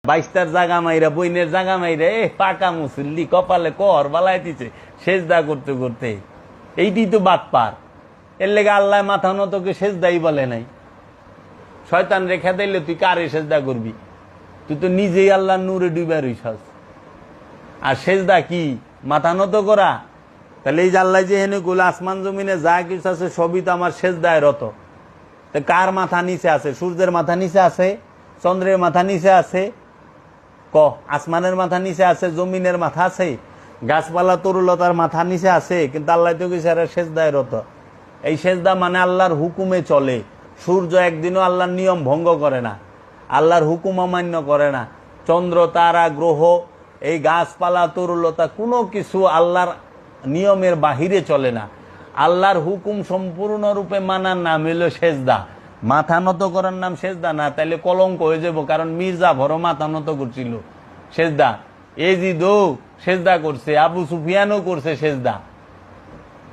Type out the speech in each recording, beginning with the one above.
বাইশটার জাগা মাইরা বইনের জাগা মাইরা পাকা মুসল্লি কপালে কর বালাই দিছে সেজদা করতে করতে। এইটি তো বাদ পার। এর লেগে আল্লাহ মাথা নতকে সেজদাই বলে নাই। শয়তান রেখা দিলে তুই কারে সেজদা করবি? তুই তো নিজেই আল্লাহ নূরে ডুবে রইছস। আর সেজদা কি? মাথা নত করা। তাহলে এই যে আল্লাহ যে হেনে গুলো আসমান জমিনে যা কিছু আছে সবই তো আমার সেজদায় রত। কার মাথা নিচে আছে? সূর্যের মাথা নিচে আছে, চন্দ্রের মাথা নিচে আছে, আসমানের মাথা নিচে আছে, জমিনের মাথা আছে, গাছপালা তরুলতার মাথা নিচে আছে, কিন্তু আল্লাহ তো কিছু সেজদায় রত। এই সেজদা মানে আল্লাহর হুকুমে চলে। সূর্য একদিনও আল্লাহর নিয়ম ভঙ্গ করে না, আল্লাহর হুকুম অমান্য করে না। চন্দ্র, তারা, গ্রহ, এই গাছপালা তরুলতা কোনো কিছু আল্লাহর নিয়মের বাহিরে চলে না। আল্লাহর হুকুম সম্পূর্ণরূপে মানার নাম হইল সেজদা। মাথা নত করার নাম সেজদা না, তাইলে কলঙ্ক হয়ে যাব। কারণ মির্জা ভরো মাথা নত করছিল সেজদা, এজিদও সেজদা করছে, আবু সুফিয়ানও করছে সেজদা,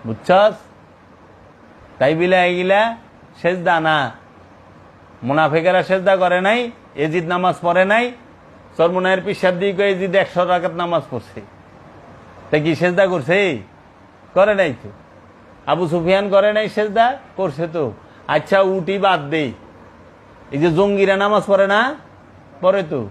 বুঝছস? তাই বিলা এগুলা সেজদা না। মুনাফিকেরা সেজদা করে নাই, এজিদ নামাজ পড়ে নাই। সরমুনায়ের পিসার দিকে এজিদ 100 রাকাত নামাজ পড়ছে, তাই কি সেজদা করছে? করে নাই তো। আবু সুফিয়ান করে নাই সেজদা? করছে তো। আচ্ছা উঠি বাদ দেই, এই যে জঙ্গিরা নামাজ পড়ে না? পড়ে তো।